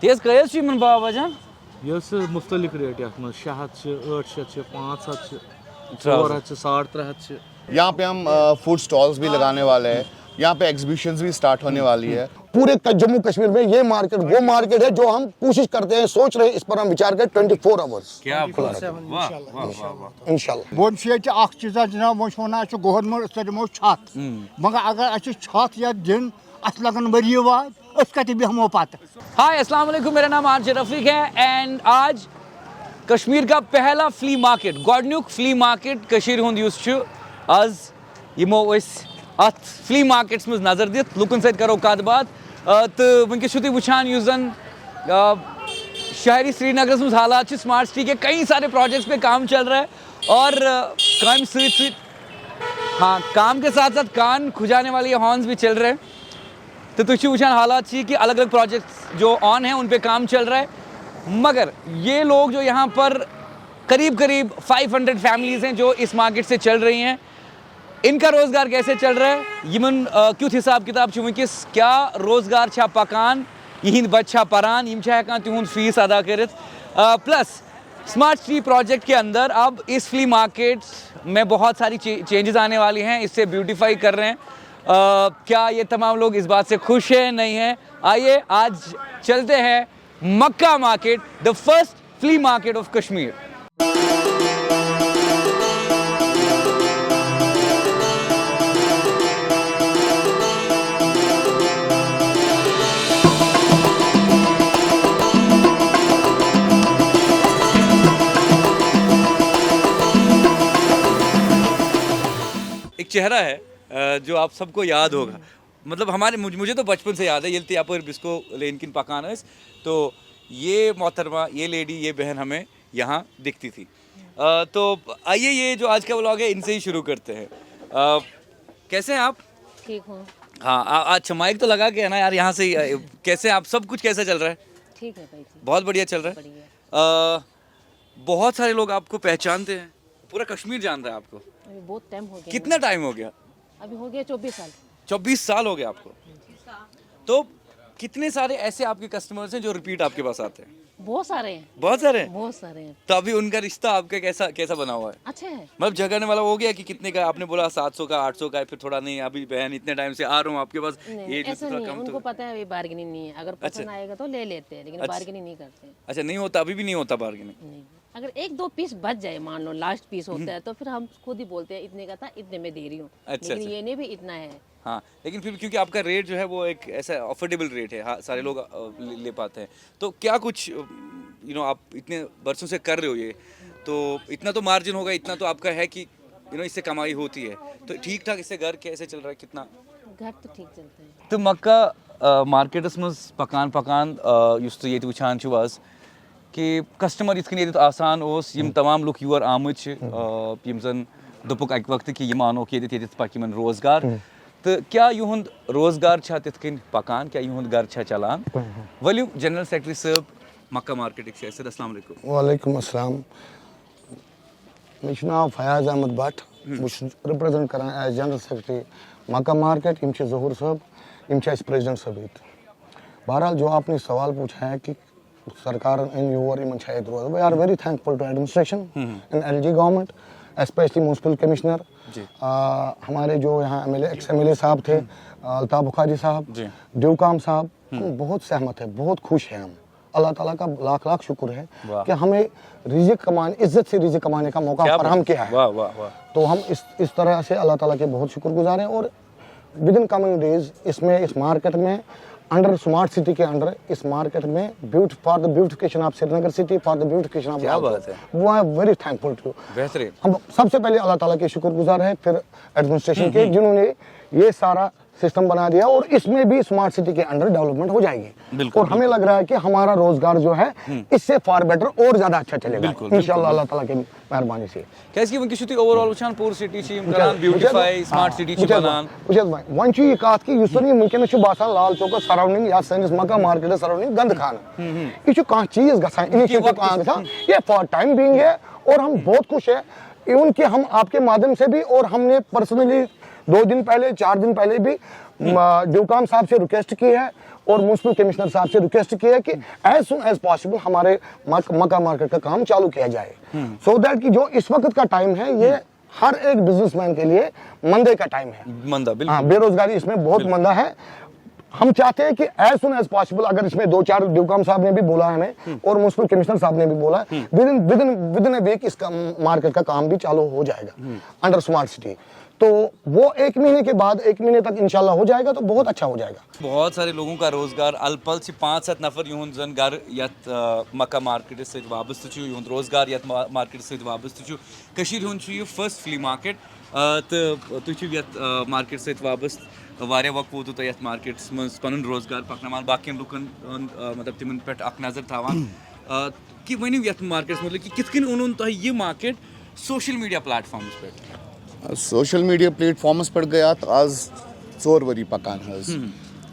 तेज कयस Yemen बाबा जान ये मुख्तलिफ रेट यथ मज 600 800 500 400 350। यहाँ पे हम फूड स्टॉल्स भी लगाने वाले हैं, यहाँ पे एग्जीबिशंस भी स्टार्ट होने वाली है। पूरे जम्मू कश्मीर में ये मार्केट वो मार्केट है जो हम कोशिश करते हैं, सोच रहे हैं, इस पर हम विचार करें 24 आवर्स क्या वाह इंशाल्लाह। वो चीज़ जनाब वो गवर्नमेंट तरमो छत मगर अगर अच्छे छत या दिन अस लगन वरी वाद अस कत बेहमो पत। हाय अस्सलाम वालेकुम, मेरा नाम आरजे रफीक है एंड आज कश्मीर का पहला फ्ली मार्केट गोडन्युक फ्ली मार्केट कशीर हुंद युस छु आज यमो अत फ्ली मार्केट्स में नजर दित लुकन सत करो कत बात तो वनकस छु तुम वुछान युस जन शहरी श्रीनगर में हालात स्मार्ट सिटी के कई सारे प्रोजेक्ट्स पे काम चल रहा है और काम से हाँ काम के साथ साथ कान खुजाने वाले हॉर्न्स भी चल रहे हैं। तो तुम वुछान हालात कि अलग अलग प्रोजेक्ट्स जो ऑन हैं उन पे काम चल रहा है, मगर ये लोग जो यहाँ पर करीब करीब 500 फैमिलीज़ हैं जो इस मार्केट से चल रही हैं, इनका रोज़गार कैसे चल रहा है यमन क्युथ हिसाब किताब वनकस क्या रोज़गार छा पकान यहिंद बच्चा परान यम हेकान तिहुंद फीस अदा करित प्लस स्मार्ट सिटी प्रोजेक्ट के अंदर अब इस फ्ली मार्केट में बहुत सारी चेंजेस आने वाली हैं, इससे ब्यूटीफाई कर रहे हैं। क्या ये तमाम लोग इस बात से खुश हैं नहीं हैं? आइए आज चलते हैं Makka market, the first flea market of Kashmir. एक चेहरा है जो आप सबको याद होगा, मतलब हमारे मुझे तो बचपन से याद है ये यहाँ पर बिस्को लेनकिन पकान है, तो ये मोहतरमा ये लेडी ये बहन हमें यहाँ दिखती थी। तो आइए ये जो आज का व्लॉग है इनसे ही शुरू करते हैं। कैसे हैं आप? ठीक हूँ। हाँ अच्छा माइक तो लगा के है ना यार, यहाँ से कैसे आप सब कुछ कैसा चल रहा है? ठीक है भाई जी। बहुत बढ़िया चल रहा है। बढ़िया। बहुत सारे लोग आपको पहचानते हैं, पूरा कश्मीर जानता है आपको। अभी बहुत टाइम हो गया। कितना टाइम हो गया? अभी हो गया 24 साल। 24 साल हो गए आपको। तो कितने सारे ऐसे आपके कस्टमर्स हैं जो रिपीट आपके पास आते हैं? बहुत सारे हैं। बहुत सारे हैं? बहुत सारे हैं। तो अभी उनका रिश्ता आपका कैसा बना हुआ है? अच्छा है। मतलब झगड़ने वाला हो गया कि कितने का? आपने बोला 700 का 800 का, फिर थोड़ा नहीं अभी बहन इतने टाइम से आ रहा हूँ आपके पास, ये जो ऐसा थोड़ा नहीं है, कम उनको तो पता है अभी बार्गेनिंग नहीं है, अगर पसंद आएगा तो ले लेते हैं लेकिन बार्गेनिंग नहीं करते हैं। अच्छा नहीं होता, अभी भी नहीं होता बार्गेनिंग? नहीं, अगर 1-2 पीस बच जाए मान लो लास्ट पीस होता है तो फिर हम खुद ही बोलते हैं इतने का था इतने में दे रही हूँ, लेकिन ये नहीं भी इतना है। हाँ लेकिन फिर क्योंकि आपका रेट जो है वो एक ऐसा अफोर्डेबल रेट है, हाँ सारे लोग ले पाते हैं, तो क्या कुछ आप इतने वर्षों से कर रहे हो ये, तो इतना तो मार्जिन होगा, इतना तो आपका है कि इससे कमाई होती है, तो ठीक ठाक इससे घर कैसे चल रहा है? कितना घर तो ठीक चलता है। तो मक्का मार्केटस मज पकान युस ये वुछान छु आज कि कस्टमर इथ कन आसान ओस यम तमाम लुक योर आमत यम जन दोपुक अक वक्त कि यम आनोक ये पक यमन रोजगार, तो क्या युहुंद रोजगार छा तिथ कन पकान, क्या युहुंद घर छा चलान? वलियो जनरल सेक्रेटरी साहब मक्का मार्केट से अस्सलाम वालेकुम। वालेकुम अस्सलाम। मेरा नाम फयाज अहमद भट्ट, रिप्रेजेंट कर एज जनरल सेक्रेटरी मक्का मार्केट। यम जहूर साहब यम प्रेसिडेंट साहब। बहरहाल जो आपने सवाल पूछा है कि सरकार इन योर इन रोज, we are very thankful to administration in LG government, specially municipal commissioner, हमारे जो यहाँ एक्स एम एल ए साहब थे अल्ताफ बुखारी साहब, ड्यूकाम साहब, हम बहुत सहमत है, बहुत खुश हैं हम। अल्लाह ताला का लाख लाख शुक्र है कि हमें रिज़्क़ कमाने, इज्जत से रिज़्क़ कमाने का मौका फराहम किया है। वाह वाह वाह। तो हम इस तरह से अल्लाह ताला के बहुत शुक्रगुजार हैं और विद इन कमिंग डेज इसमें इस मार्केट में अंडर स्मार्ट सिटी के अंडर इस मार्केट में for the beautification of Srinagar city, for the beautification of, क्या बात है, वो I am very thankful to. बेहतरीन। हम सबसे पहले अल्लाह ताला के शुक्रगुजार हैं, फिर एडमिनिस्ट्रेशन के जिन्होंने ये सारा सिस्टम बना दिया और इसमें भी स्मार्ट सिटी के अंडर डेवलपमेंट हो जाएगी और हमें लग रहा है कि हमारा रोजगार जो है इससे फार बेटर और ज्यादा अच्छा चलेगा इंशाल्लाह अल्लाह ताला की मेहरबानी से। कैसे कि वंकि ओवरऑल वुछान पूर सिटी छी करान ब्यूटीफाई स्मार्ट सिटी छी बनान उजद भाई वन छी कत कि युस वंकन बासान लाल चौक सराउंडिंग या सैनिस मक्का मार्केट सराउंडिंग गंद खाना यह कह चीज गसान इनिशिएटिव गसान ये फॉर टाइम बीइंग है और हम बहुत खुश है इवन कि हम आपके माध्यम से भी और हमने पर्सनली 2 दिन पहले 4 दिन पहले भी ड्यूकाम साहब से रिक्वेस्ट की है और म्युनिसिपल कमिश्नर साहब से रिक्वेस्ट किया है कि एज सुन एज पॉसिबल हमारे मक्का मार्केट का काम चालू किया जाए, सो दैट कि जो इस वक्त का टाइम है ये हर एक बिजनेसमैन के लिए मंदे का टाइम है, मंदा, बिल्कुल। हाँ, बेरोजगारी इसमें बहुत मंदा है। हम चाहते हैं कि एज सुन एज पॉसिबल, अगर इसमें 2-4 ड्यूकॉम साहब ने भी बोला हमें और म्युनिसिपल कमिश्नर साहब ने भी बोला, विद इन ए वीक इसका मार्केट का काम भी चालू हो जाएगा अंडर स्मार्ट सिटी। तो वो 1 महीने के बाद 1 महीने तक इंशाल्लाह हो जाएगा, तो बहुत अच्छा हो जाएगा। बहुत सारे लोगों का रोजगार अलपल 5-7 नफर युन जन घर यत मक्का मार्केट से वाबस्त युन रोजगार यत मार्केट से वाबस्त कशीर हुन यह फर्स्ट फ्ली मार्केट तो तुम यत मार्केट से वाबस्त वारिया वक्त वोतु तो यत मार्केट्स मज पन रोजगार पकनान बाकी लुकन मतलब तिमन पे नजर थावान कि वनु यत मार्केट्स मतलब कि कित कन ओनुन तो यह मार्केट सोशल मीडिया प्लेटफॉर्म्स पे सोशल मीडिया प्लेटफॉर्म्स पर गया तो आज 4 वरी पकान हज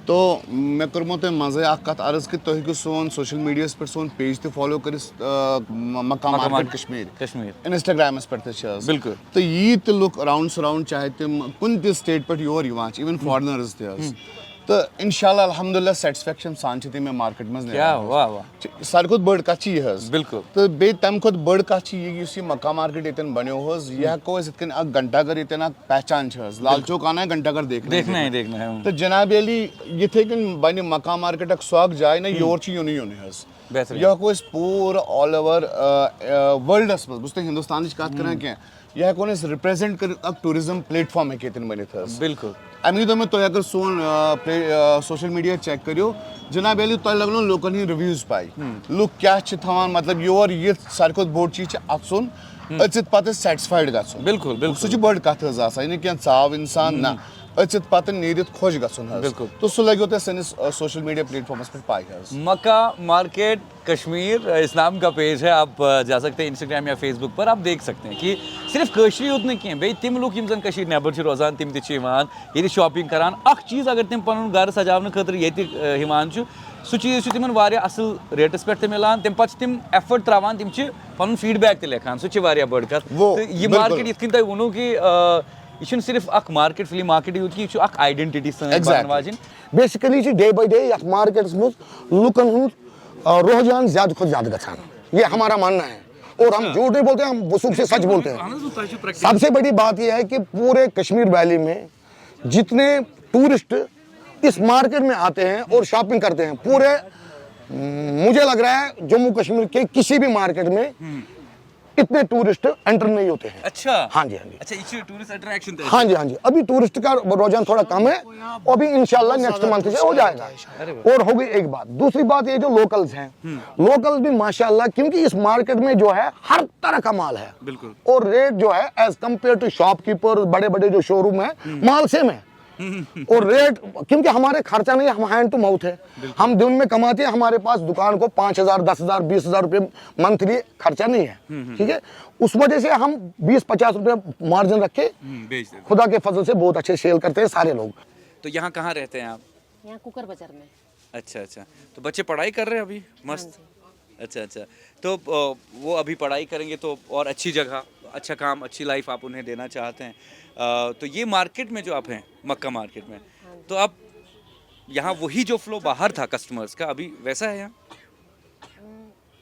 तो मैं करमो तो मजे कत अर्ज कि तुम सोन सोशल मीडिया पर सोन पेज तो फॉलो कर मक्का मार्केट कश्मीर इंस्टाग्राम पर बिल्कुल तो ये तो लुक अराउंड सराउंड चाहे तुम कुन ते state per your even foreigners ते तो इंशाल्लाह अल्हम्दुलिल्लाह सेटिस्फेक्शन सान छ में मार्केट में क्या वाह वाह सार खुद बड़ कत हज बिल्कुल तो बे तम खुद बड़ कत ये मक्का मार्केट यन बनो हज यह को इतन घंटाघर यन पहचान हज लाल चौक आना है घंटाघर देखना है तो जनाब अली ये बन मक्का मार्केट स्वाग जाए ना योर यून हज यह को पूरा ऑल ओवर वर्ल्डस मज बुझते हिंदुस्तान कत कर क्या यह को रिप्रेजेंट कर टूरिज्म प्लेटफॉर्म है केतन बनित बिल्कुल अमी तो मैं तो अगर सोन सोशल मीडिया चेक करियो जनाब अली तो लगनो लोकन ही रिव्यूज पाई लुक क्या थवान मतलब योर ये सार खुद बोर्ड चीज अचुन अचित पत सेटिस्फाइड गन बिल्कुल सह बड़ कत क्या चाव इंसान ना अचित पत नीरित खुश गन बिल्कुल तो सह लगे तो सैनिस सोशल मीडिया प्लेटफॉर्म्स पर पाई मक्का मार्केट कश्मीर इस नाम का पेज है, आप जा सकते हैं इंस्टाग्राम या फेसबुक पर, आप देख सकते हैं कि सिर्फ कश्मीर उतने की बे तिम लुक यम जन कश्मीर नेबर रोजान तिम ये शॉपिंग करान अख चीज़ अगर तिम पन घर सजावन खतर ये हिमान सह चीज़ तिमन वारिया असल रेटस पे मिलान तम पे तिम एफर्ट त्रावान तिम पन फीडबैक ते लेखान सह बड़ कत ये मार्केट इतन तुम वनो कि यह सिर्फ अख मार्केट फ्ली मार्केट यूत कि अख आइडेंटिटी वाजिन बेसिकली डे बाय डे यथ मार्केट्स में लुकन हुंद रुझान ज्यादा खुद ज्यादा गछान, ये हमारा मानना है और हम झूठ नहीं बोलते, हम वसूख से सच बोलते हैं। सबसे बड़ी बात यह है कि पूरे कश्मीर वैली में जितने टूरिस्ट इस मार्केट में आते हैं और शॉपिंग करते हैं, पूरे मुझे लग रहा है जम्मू कश्मीर के किसी भी मार्केट में इतने टूरिस्ट एंटर नहीं होते हैं। अच्छा हाँ जी, हाँ जी, अच्छा ये टूरिस्ट अट्रैक्शन हाँ जी, हाँ जी, अभी टूरिस्ट का रुझान थोड़ा कम है और अभी इंशाल्लाह नेक्स्ट मंथ से हो जाएगा। और हो गई एक बात, दूसरी बात ये जो लोकल्स हैं, लोकल्स भी माशाल्लाह क्योंकि इस मार्केट में जो है हर तरह का माल है बिल्कुल और रेट जो है एज कम्पेयर टू शॉपकीपर बड़े बड़े जो शोरूम है माल सेम है और रेट क्योंकि हमारे खर्चा नहीं, हम हैंड टू माउथ है, हम दिन में कमाते हैं, हमारे पास दुकान को 5,000 10,000 20,000 रुपये मंथली खर्चा नहीं है, ठीक है, उस वजह से हम 20-50 रुपये मार्जिन रख के खुदा के फजल से बहुत अच्छे सेल करते हैं सारे लोग। तो यहाँ कहाँ रहते हैं आप? यहाँ कुकर बाजार में। अच्छा अच्छा, तो बच्चे पढ़ाई कर रहे हैं अभी? मस्त। अच्छा अच्छा, तो वो अभी पढ़ाई करेंगे तो और अच्छी जगह, अच्छा काम, अच्छी लाइफ आप उन्हें देना चाहते हैं, तो ये मार्केट में जो आप हैं मक्का मार्केट में, तो आप यहाँ वही जो फ्लो बाहर था कस्टमर्स का अभी वैसा है यहाँ?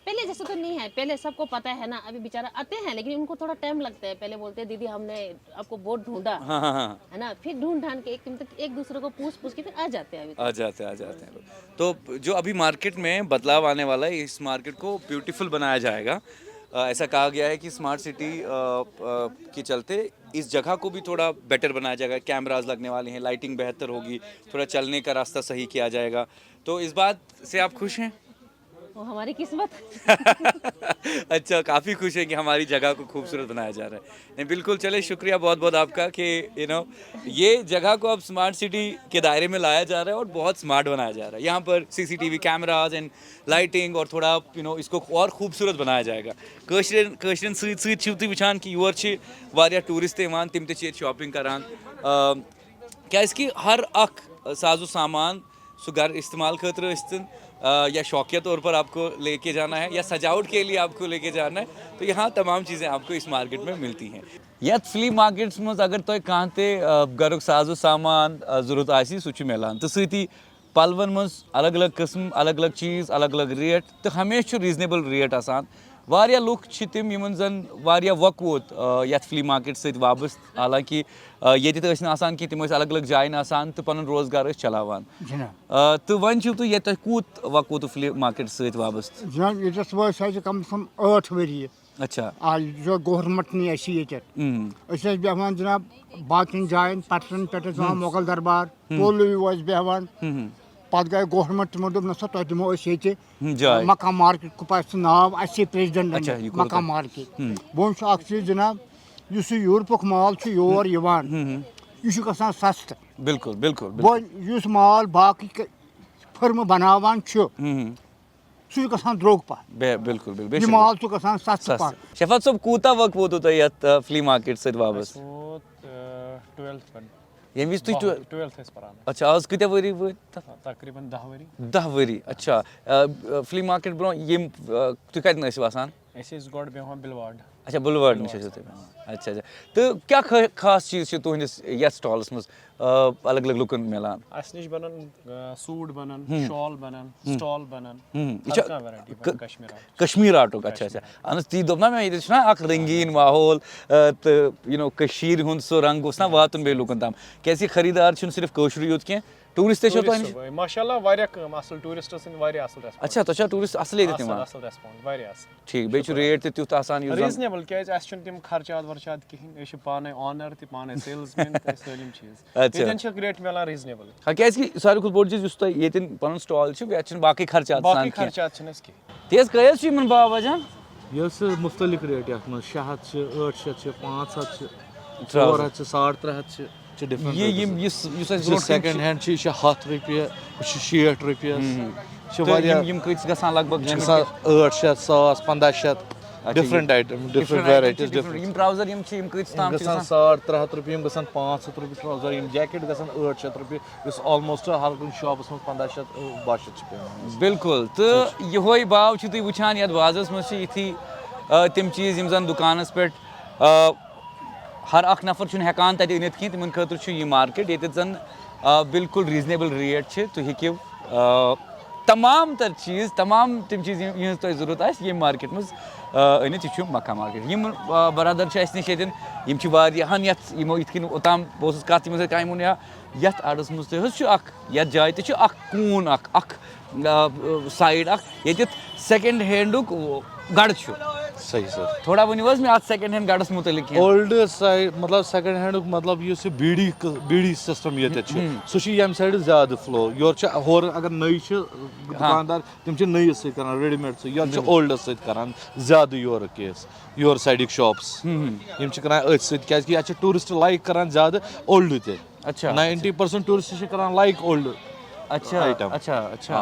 पहले जैसे तो नहीं है, पहले सबको पता है ना, अभी बेचारा आते हैं लेकिन उनको थोड़ा टाइम लगता है, पहले बोलते हैं दीदी हमने आपको बहुत ढूंढा, हाँ, है ना, फिर ढूंढ के एक दूसरे को पूछ के फिर आ जाते हैं। आ जाते हैं। तो जो अभी मार्केट में बदलाव आने वाला है, इस मार्केट को ब्यूटीफुल बनाया जाएगा, ऐसा कहा गया है कि स्मार्ट सिटी के चलते इस जगह को भी थोड़ा बेटर बनाया जाएगा, कैमराज लगने वाले हैं, लाइटिंग बेहतर होगी, थोड़ा चलने का रास्ता सही किया जाएगा, तो इस बात से आप खुश हैं? वो हमारी किस्मत। अच्छा, काफ़ी खुश है कि हमारी जगह को खूबसूरत बनाया जा रहा है। नहीं बिल्कुल, चले शुक्रिया बहुत बहुत आपका कि ये जगह को अब स्मार्ट सिटी के दायरे में लाया जा रहा है और बहुत स्मार्ट बनाया जा रहा है। यहाँ पर CCTV कैमराज एंड लाइटिंग और थोड़ा इसको और खूबसूरत बनाया जाएगा। कश्मीर सत तुम वुचान कि योर वारिया टूरिस्ट तिम ते शॉपिंग करान, क्या इसकी हर अख साजो सामान सो घर इस्तेमाल खतर इन या शौकिया तौर पर आपको लेके जाना है या सजावट के लिए आपको लेके जाना है, तो यहाँ तमाम चीज़ें आपको इस मार्केट में मिलती हैं। यथ फ्ली मार्केट्स मज अगर तुम कहाँ ते घर साजो सामान जरूरत आसी सह मिलान, तो सती पलवन मज अलग अलग किस्म अलग अलग चीज़ अलग अलग रेट तो हमेशा रीजनेबल रेट आसान वारिया लुक छ तिम यमन जन वारिया वक वोत यथ फ्ली मार्केट सत वाबस्त हालांकि येत ٲسۍ नہٕ आसान कि तिम ٲسۍ अलग अलग जायन आसान तो पन रोजगार ٲسۍ चलावान जनाब तो वन छो तो ये कूत वक वोत फ्ली मार्केट सत वाबस्त जनाब ये वह कम से कम 8 वरी अच्छा जो गवर्नमेंट ने ये बेहान जनाब बाकी जायन पटन पे मोगल दरबार पोलो बेहान पत गए गवर्नमेंट तमो दोप नसा तुम दिमो जाय मक्का मार्केट कुपास नाव असे प्रेसिडेंट अच्छा, ये मक्का मार्केट बोन चीज जनाब यूरोपक माल योर यह गसान सस्त बिल्कुल बिल्कुल बोन माल बाकी फर्म बनावान सह गसान द्रोग पह बिल्कुल यह बिल्कुल माल गसान सस्त पह शफात साहब कूता वक्त वोत तह यथ फ्ली मार्केट सत वाबस्त 12th पन ये विज तुम 12th परान अच्छा आज कत वरी वत तकरीबन 10 वरी 10 वरी अच्छा फ्ली मार्केट ब्रो यम तुम कतन ٲسِو आसान ऐसे गोड बेहान बिलवार्ड अच्छा बुलवार्ड नश अच्छा अच्छा तो क्या खास चीज़ तुहस ये स्टॉलस मज अलग अलग लुकन मिलान अस नश बनन सूट बनन शॉल बनन स्टॉल बनन हर वैरायटी बनन कश्मीर आर्टुक अच्छा अच्छा अन ती दोप ना मे ये अख रंगीन माहौल तो यू नो कशीर हुंद सो रंग ना वातन बे लुकन ताम कैसे खरीदार छुन सिर्फ कौशर योत के टूरिस्ट माशाअल्लाह वारिया कम असल टूरिस्टस वारिया असल रेस्पॉन्स अच्छा तो टूरिस्ट असल ये दिवान असल रेस्पॉन्स वारिया असल ठीक बे रेट ते तुत आसान यूज रीजनेबल क्या अस तिम खर्चात वर्चात कहीं अस पाने ऑनर ते पाने सेल्समैन ते सलिम चीज अच्छा यतन छ रेट मिलान रीजनेबल हां कैसे कि सारे कुछ बोर्ड चीज उस यतन पन स्टॉल छ वे छ बाकी खर्चात बाकी खर्चात छनस की तेज कयस छ मन बाबा जान ये मुख्तलिफ रेट यथ मज 600 800 500 400 350 different ये ये सेकंड हैंड छ 7 रुपये 60 रुपये छ वारिया यम कइस गसान लगभग 800 100 1500 different item different varieties different यम ट्राउजर यम छ यम कइस ताम गसान 300 रुपये गसान 500 रुपये ट्राउजर यम जैकेट गसान 800 रुपये इस ऑलमोस्ट हर कुछ शॉप्स में 1500 1200 छ पे बिल्कुल तो यहोय भाव छ तुई वुछान यद बाजस में छ इथि तिम चीज यम जन दुकानस पे हर अख नफर छुन हेकान तत अनित कहीं तिमन खतर छ ये मार्केट ये जन बिल्कुल रीजनेबल रेट छ तुम हेकिव तमाम तर चीज़ तमाम तिम चीज़ यह तुम जरूरत आस ये मार्केट मज अनित यह मक्का मार्केट यम बरादर छ अस निश यम छ वारियाहन यथ यमो इथ कन ओताम बहुत कत यम कम वोन यथ अड़स मज तुम यथ जाय तह कून अख साइड ये सेकंड हैंडुक गड़ छ सही सर थोड़ा वनियो मे आज सेकंड हैंड गाड़स मुतलिक ओल्ड साइड मतलब सेकंड हैंड मतलब ये बीड़ी सिस्टम ये सह यम साइड ज्यादा फ्लो योर होर अगर नई दुकानदार तम नई सर रेडीमेड योर ओल्ड सर ज्यादा योर केस योर साइड शॉप्स यम क्या टूरिस्ट लाइक कर ज्यादा ओल्ड ते अच्छा 90% टूरिस्ट कर लाइक ओल्ड अच्छा आइटम अच्छा अच्छा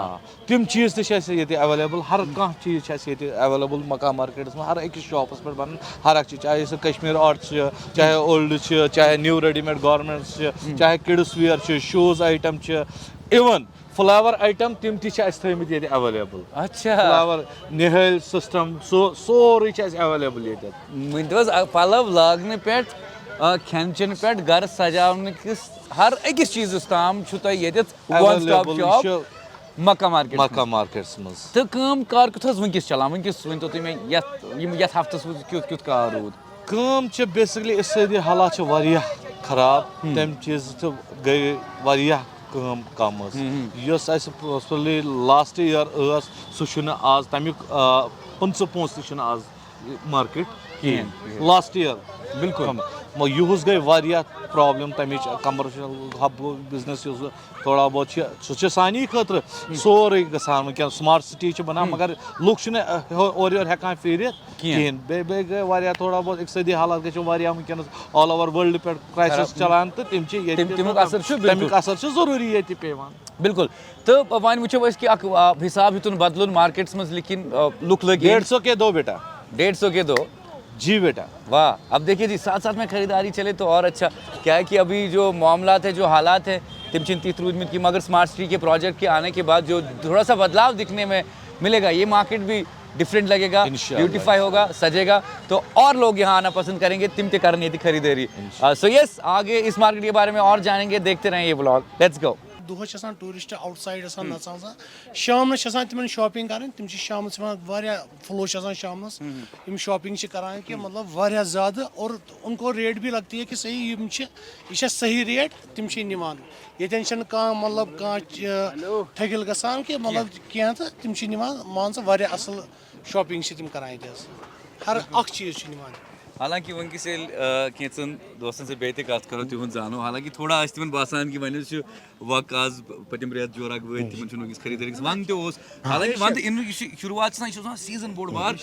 तम चीज ते अवेलेबल हर कह चीज अवेलेबल मक्का मार्केट में हर एक शॉपस पे बन हर एक चीज चाहे सह कश्मीर आर्ट चाहे ओल्ड चाहे न्यू रेडीमेड गारमेंट्स चाहे kids wear shoes item even flower item तम तमित ये अवेलेबल अच्छा फ्लावर निहल सिस्टम सोरे अवेलेबल ये वन पलव लागने पे खेन चेन पे घर सजावन किस हर अकिस चीज़ ताम वन स्टॉप शॉप मक्का मार्केट्स मज तो कम कार कुथस वंकिस चलान वंकिस वन तो तुम यथ हफ्तस क्युत क्युत कार रूद कम बेसिकली इस हालात खराब तम चीज तो गई वारिया कम पर्सनली लास्ट ईयर सह आज तमिक 5 पोंस आज मार्केट लास्ट ईयर बिल्कुल युस गई वारिया प्रॉब्लम तमिच कमर्शियल हब बिजनेस थोड़ा बहुत सह सानी खतर सोरे गसान वह स्मार्ट सिटी बना मगर लुक और योर हेकान फिरित कहें बे गई वारिया थोड़ा बहुत इकतदी हालात गई वनकस ऑल ओवर वर्ल्ड पे क्राइसिस चलान तो तमिक असर जरूरी ये पेवान बिल्कुल तो वन वो कि हिसाब हेतुन बदल मार्केट्स मज लेकिन लुक लगे 150 के 2 बेटा 150 के 2 जी बेटा वाह अब देखिए जी साथ साथ में खरीदारी चले तो और अच्छा क्या है कि अभी जो मामलात है जो हालात है तिम चिंतित रूद की मगर स्मार्ट सिटी के प्रोजेक्ट के आने के बाद जो थोड़ा सा बदलाव दिखने में मिलेगा ये मार्केट भी डिफरेंट लगेगा ब्यूटीफाई होगा सजेगा तो और लोग यहाँ आना पसंद करेंगे तिमते करनी थी खरीदारी सो यस आगे इस मार्केट के बारे में और जानेंगे देखते रहें ये व्लॉग लेट्स गो دۄہس چھِ آسان ٹوٗرِسٹ آوُٹ سایڈ آسان نژان شامنس چھِ آسان تِمن شاپِنگ کَرٕنۍ تِم چھِ شامس یِوان واریاہ فلو چھِ آسان شامنس یِم شاپِنگ چھِ کران کہِ مطلب واریاہ زیادٕ اور ان کو ریٹ بھی لگتی ہے کہ صحیح یِم چھِ یہِ چھےٚ صحیح ریٹ تِم چھِ نِوان ییٚتٮ۪ن چھنہٕ کانٛہہ مطلب کانٛہہ ٹھٔگِل گژھان کہِ مطلب کینٛہہ تہٕ تِم چھِ نِوان مان ژٕ واریاہ اصٕل شاپِنگ چھِ تِم کران ییٚتہِ حظ ہر اکھ چیٖز چھِ نِوان حالانکہ ونکس کینژن دوستن سے بیٚیہِ تہِ کتھ کرو تِہُنٛد زانو حالانکہ تھوڑا آسہِ تِمن باسان کہ وۄنۍ حظ چھُ وق آز پٔتِم رٮ۪تھ جورا وٲتۍ تِمن چھُنہٕ ونکس خریدٲری ون تہِ اوس حالانکہ ون تہِ اِنُک یہِ چھُ شروعات چھِ آسان یہِ چھُ آسان سیزن بوٚڑ بار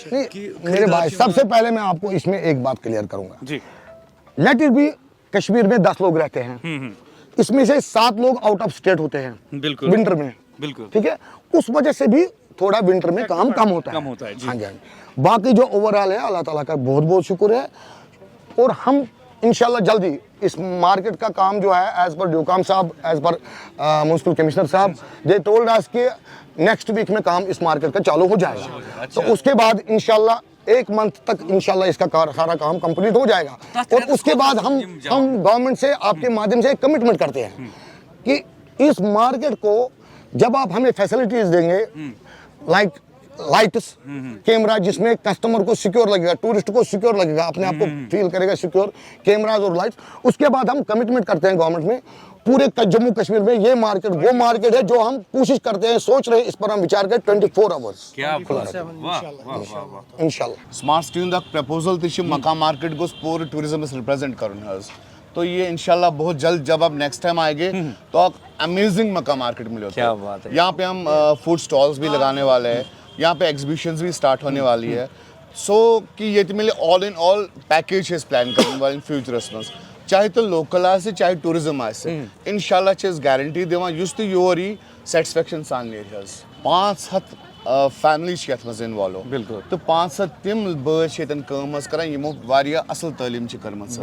میرے بھائی سب سے پہلے میں آپ کو اس میں ایک بات کلیئر کروں گا جی لیٹ اٹ بی کشمیر میں 10 لوگ رہتے ہیں اس میں سے 7 لوگ آؤٹ آف اسٹیٹ ہوتے ہیں بالکل ونٹر میں بالکل ٹھیک ہے اس وجہ سے بھی تھوڑا ونٹر میں کام کم ہوتا ہے ہاں جی باقی جو اوور آل ہے اللہ تعالیٰ کا بہت بہت شکر ہے اور ہم انشاءاللہ جلدی اس مارکیٹ کا کام جو ہے ایز پر ڈیوکام صاحب ایز پر میونسپل کمشنر صاحب دے ٹولڈ اس کہ نیکسٹ ویک میں کام اس مارکیٹ کا چالو ہو جائے گا تو اس کے بعد انشاءاللہ 1 منتھ تک انشاءاللہ اس کا سارا کام کمپلیٹ ہو جائے گا اور اس کے بعد ہم گورنمنٹ سے آپ کے مادھیم سے کمٹمنٹ کرتے ہیں کہ اس مارکیٹ کو جب آپ ہمیں فیسلٹیز دیں گے لائک لائٹس کیمرہ جس میں کسٹمر کو سیکیور لگے گا ٹورسٹ کو سیکیور لگے گا اپنے آپ کو فیل کرے گا سیکیور کیمراز اور لائٹس اس کے بعد ہم کمٹمنٹ کرتے ہیں گورنمنٹ میں پورے جموں کشمیر میں یہ مارکیٹ وہ مارکیٹ ہے جو ہم کوشش کرتے ہیں سوچ رہے ہیں اس پر ہم وچار کریں 24 آورس انشاءاللہ سمارٹ سٹی ہُنٛد اکھ پرپوزل تہِ چھُ مکہ مارکیٹ گوٚژھ پوٗرٕ ٹوٗرِزمس رِپرٛزنٹ کرُن حظ تو یہ انشاءاللہ بہت جلد جب آپ نیکسٹ ٹائم آئیں گے تو آپ امیزنگ مکہ مارکیٹ ملے ہوتے ہیں یہاں پہ ہم فوڈ سٹالز بھی لگانے والے ہیں یہاں پہ ایگزیبیشنز بھی اسٹارٹ ہونے والی ہے سو کہ یہ ملے آل ان آل پیکیج پلان کرنے والے فیوچرس مز چاہے تو لوکل آسہِ چاہے ٹوٗرِزم آسہِ انشاءاللہ چھِ أسۍ گارنٹی دِوان یُس تہِ یور یی سیٹسفیکشن سان نیرِ حظ 500 فیملی چھِ یتھ منٛز اِنوالو بالکل تہٕ 500 تِم بٲژ چھِ ییٚتٮ۪ن کٲم حظ کران یِمو واریاہ اصٕل تعلیٖم چھِ کٔرمٕژ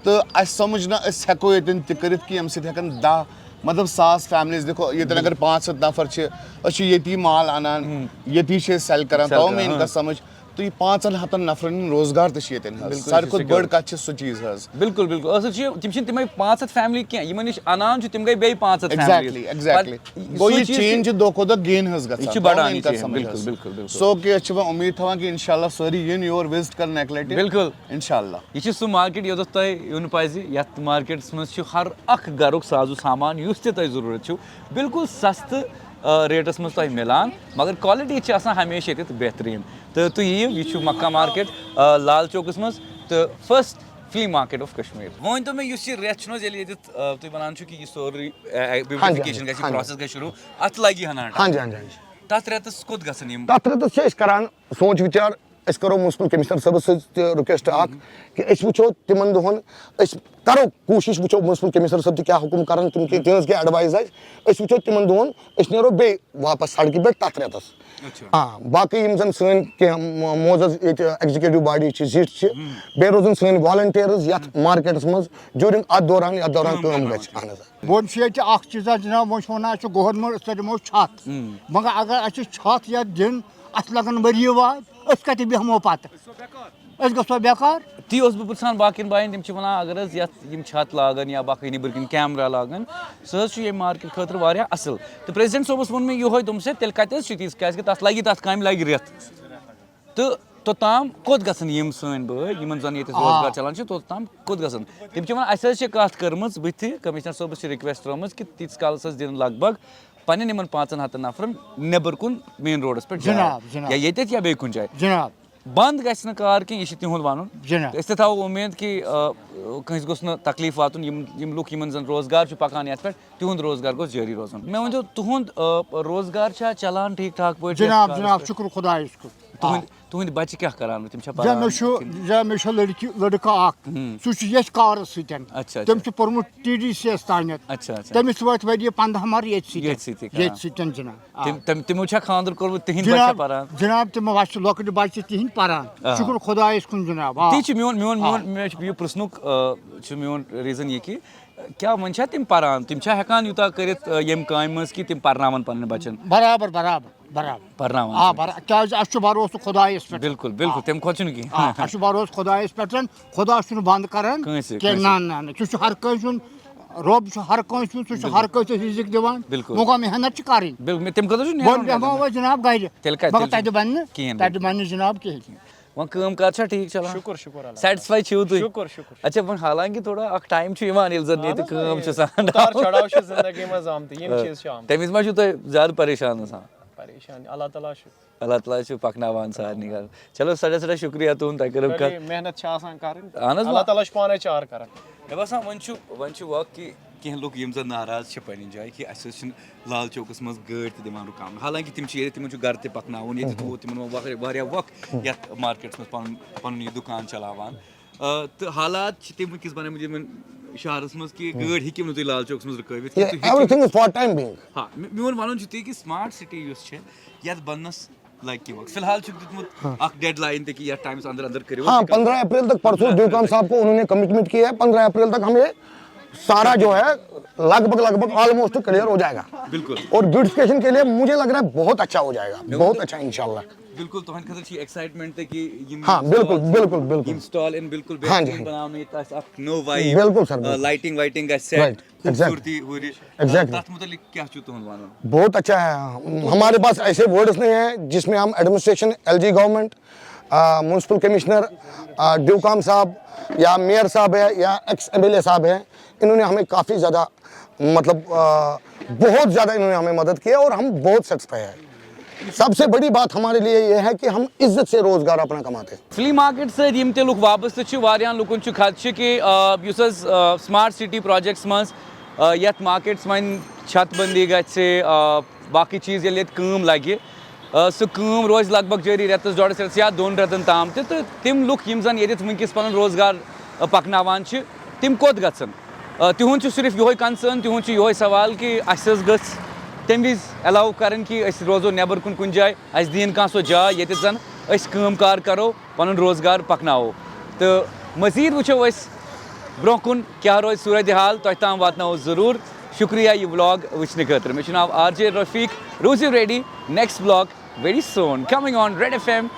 تہٕ اَسہِ سمجھ نہ أسۍ ہٮ۪کو ییٚتٮ۪ن تہِ کٔرِتھ کہِ ییٚمہِ سۭتۍ ہٮ۪کن 10 مطلب 100 فیملیز دیکھو ییٚتٮ۪ن اگر 500 نفر چھِ أسۍ چھِ ییٚتی مال اَنان ییٚتی چھِ أسۍ سٮ۪ل کران تَوٕ مین کَتھ سمجھ تو یہ 500 نفرن روزگار تہِ چھِ ییٚتٮ۪ن حظ ساروی کھۄتہٕ بٔڑ کَتھ چھِ سُہ چیٖز حظ بالکل بالکل اصل چھِ تِم چھِنہٕ تِمے 500 فیملی کینٛہہ یِمن نِش اَنان چھُ تِم گٔے بیٚیہِ 500 ایگزیکٹلی گوٚو یہِ چینج چھِ دۄہ کھۄتہٕ دۄہ گین حظ گژھان سو کہ أسۍ چھِ وۄنۍ اُمید تھاوان کہ انشاءاللہ سٲری یِن یور وِزٹ کرن اَکہِ لٹہِ بالکل انشاءاللہ یہ چھُ سُہ مارکیٹ یوٚتَتھ تۄہہِ یُن پَزِ یتھ مارکیٹس منٛز چھُ ہر اکھ گرُک سازو سامان یُس تہِ تۄہہِ ضروٗرت چھُ بالکل سستہٕ ریٹس منٛز تۄہہِ مِلان مگر کوالٹی چھِ آسان ہمیشہِ ییٚتٮ۪تھ بہتریٖن تہٕ تُہۍ یِیِو یہِ چھُ مکہ مارکیٹ لال چوکس منٛز تہٕ first fully market of Kashmir وۄنۍ ؤنۍتو مےٚ یُس یہِ رٮ۪تھ چھُنہٕ حظ ییٚلہِ ییٚتٮ۪تھ تُہۍ وَنان چھُو کہِ یہِ سورُے بیوٹِفِکیشن گژھِ یہِ پروسیس گژھِ شروٗع اتھ لگہِ ہنا ہاں جی ہاں جی تتھ رٮ۪تس کوٚت گژھن یِم تتھ رٮ۪تس چھِ أسۍ کران سونچ وِچار أسۍ کرو میونسپل کمشنر صٲبس سۭتۍ تہِ رِکویسٹ اکھ کہ أسۍ وٕچھو تِمن دۄہن أسۍ کرو کوٗشش وٕچھو میونسپل کمشنر صٲب تہِ کیٛاہ حُکُم کران تِہنٛز کیٛاہ ایڈوایز آسہِ أسۍ وٕچھو تِمن دۄہن أسۍ نیرو بیٚیہِ واپس سڑکہِ پٮ۪ٹھ تتھ رٮ۪تس باقٕے یِم زن سٲنۍ کینٛہہ معزز ییٚتہِ ایگزِکیٹِو باڈی چھِ زِٹھۍ چھِ بیٚیہِ روزن سٲنۍ والنٹیٲرٕز یتھ مارکیٹس منٛز جوٗرِنگ اتھ دوران کٲم گژھِ اہن حظ بۄن چھُ ییٚتہِ اکھ چیٖزا جناب وۄنۍ چھِ وَنان اَسہِ چھُ گورمنٹ أسۍ دِمو چھت مگر اگر اَسہِ چھت یتھ دِنۍ اَتھ لگن ؤری واد أسۍ کتہِ بیٚہمو پتہٕ أسۍ گژھو بیکار تی اوسُس بہٕ پرٛژھان باقین بایَن تِم چھِ وَنان اگر حظ یتھ یِم چھت لاگن یا باقٕے نیٚبرۍ کِنۍ کیمرا لاگن سُہ حظ چھُ ییٚمہِ مارکیٹ خٲطرٕ واریاہ اصٕل تہٕ پریزڈنٹ صٲبس ووٚن مےٚ یِہوے دوٚپُن سا تیٚلہِ کتہِ حظ چھِ تیٖژ کیازِ کہِ تتھ لگہِ تتھ کامہِ لگہِ رٮ۪تھ تہٕ توٚتام کوٚت گژھن یِم سٲنۍ بٲے یِمن زن ییٚتہِ روزگار چلان چھُ توٚتام کوٚت گژھن تِم چھِ ونان اَسہِ حظ چھِ کتھ کٔرمٕژ بٕتھِ کمشنر صٲبس چھِ رِکویسٹ ترٲومٕژ کہِ تیٖتِس کالس حظ دِن لگ بگ پننٮ۪ن یِمن 500 نفرن نیٚبر کُن مین روڈس پٮ۪ٹھ یا ییٚتٮ۪تھ یا بیٚیہِ کُنہِ جایہِ جناب بنٛد گژھِ نہٕ کار کینٛہہ یہِ چھُ تِہُنٛد وَنُن جناب أسۍ تہِ تھاوو اُمید کہِ کٲنٛسہِ گوٚژھ نہٕ تکلیٖف واتُن یِم لُکھ یِمن زن روزگار چھُ پکان یتھ پٮ۪ٹھ تِہُنٛد روزگار گوٚژھ جٲری روزُن مےٚ ؤنۍتو تُہُنٛد روزگار چھا چلان ٹھیٖک ٹھاک پٲٹھۍ جناب جناب شُکر خۄدایس کُن تُہٕنٛدۍ بچہِ کیٛاہ کران تِم چھا مےٚ چھُ لڑکہٕ اکھ سُہ چھُ ییٚتھۍ کارس سۭتۍ تٔمۍ چھُ پوٚرمُت TDC یس تانٮ۪تھ تٔمِس وٲتۍ ؤرۍ یہِ 15 مر ییٚتہِ سۭتۍ جناب تِمو چھا خانٛدر کوٚرمُت تِہنٛدۍ بچہِ چھا پران جناب تِمو حظ چھِ لۄکٕٹۍ بچہِ تِہنٛدۍ پران شُکر خۄدایس کُن جناب تی چھُ مےٚ چھُ یہِ پرٛژھنُک چھُ میون ریٖزن یہِ کہِ کیٛاہ وۄنۍ چھا تِم پران تِم چھا ہٮ۪کان یوٗتاہ کٔرِتھ ییٚمہِ کامہِ منٛز کہِ تِم پرناون پنٕنٮ۪ن بچن برابر پرناوان کیازِ اَسہِ چھُ بروسہٕ خۄدایس پٮ۪ٹھ بالکل بالکل تمہِ کھۄتہٕ چھُنہٕ کینٛہہ اَسہِ چھُ بروسہٕ خۄدایس پٮ۪ٹھ خۄدا چھُنہٕ بنٛد کران کینٛہہ نہ سُہ چھُ ہر کٲنٛسہِ ہُنٛد रब हर कंस हर कंस रिजिक दिवान बिल्कुल। मौका मेहनत करनी बिल्कुल तम कदर बन बेहमा जनाब गर मगर तत बन कहें तत बन जनाब कहें वहाँ काम काज छा ठीक चला शुक्र शुक्र अल्लाह सेटिस्फाई छू तुम शुक्र शुक्र अच्छा वहाँ हालांकि थोड़ा अख टाइम छु यवान येल जन ये काम छु सान उतार चढ़ाव छ जिंदगी में आमत यम चीज छ आमत तमिस मा छु तो ज्यादा परेशान आसान परेशान अल्लाह ताला छु अल्लाह ताला छु पकनावान सारनी कर चलो सड़ा शुक्रिया तुम तक करब कर मेहनत छ आसान करन अहन हज अल्लाह ताला छ पाने चार करन मे बसान वन वक्त कि कह लोग यम जन नाराज पन्न जाए कि अस लाल चौकस मज गाड़ी तो दिवान रुकान हालांकि तिम तिम घर ते पकनावन ये थो तिम वक्त ये मार्केट्स मज पन यह दुकान चलावान तो हालात तम वस बन शहरस मज कि गाड़ी हेकिम नु तुम लाल चौकस मज रुकवित everything is for time being हाँ मोन वन कि स्मार्ट सिटी ये बनस लाइक कि वक्त फिलहाल दुत डेडलाइन कि यह टाइम्स अंदर अंदर करो हाँ 15 अप्रैल तक परसों ड्यूकाम साहब को उन्होंने कमिटमेंट किया है 15 अप्रैल तक हमें सारा जो है लगभग ऑलमोस्ट क्लियर हो जाएगा बिल्कुल और ब्यूटिफिकेशन के लिए मुझे लग रहा है बहुत अच्छा हो जाएगा बहुत अच्छा इंशाल्लाह बिल्कुल तो खतर छी एक्साइटमेंट ते कि हाँ बिल्कुल बिल्कुल बिल्कुल इंस्टॉल इन बिल्कुल हाँ जी, बेहतरीन बनाने तस अख नो वाइब बिल्कुल सर, बिल्कुल। लाइटिंग वाइटिंग सेट Right, exactly. खूबसूरती हुई Exactly. तत मुतल्लिक क्या छु तुम वानो बहुत अच्छा है हमारे पास ऐसे वर्ड्स नहीं है जिसमें हम administration LG government municipal commissioner ड्यूकाम साहब या मेयर साहब है या एक्स एमएलए साहब है इन्होंने हमें काफ़ी ज़्यादा मतलब बहुत ज़्यादा इन्होंने हमें मदद की है और हम बहुत सेटिस्फाई है सबसे बड़ी बात हमारे लिए ये है कि हम इज्जत से रोज़गार अपना कमाते हैं फ्ली मार्केट से यम ते लुक वाबस्त छु वारियान लुकन छु खदश कि युस स्मार्ट सिटी प्रोजेक्ट्स मज यथ मार्केट्स मन छतबंदी गछे बाकी चीज़ ये काम लगे सह काम रोज लगभग जारी रेतस डोड़स रेतस या 2 रेतन ताम तो तिम लुक यम जन ये वनकस पन रोजगार पकनावान छ तिम कोत गछन तिहुंद सिर्फ योह कंसर्न तिहुंद योह सवाल कि अस गछ तम विज अलाउ करन कि अस रोजो नेबर कुन जाए अस दीन कह सो जाए ये जन अस काम कार करो पन रोजगार पकनाओ तो मजीद वुचो अस ब्रोह कुन क्या रोज सूरत हाल तुम ताम वातनाओ जरूर शुक्रिया यह व्लॉग वुचने खतर मे नाव RJ रफीक रूजिव ready next vlog very soon coming on red FM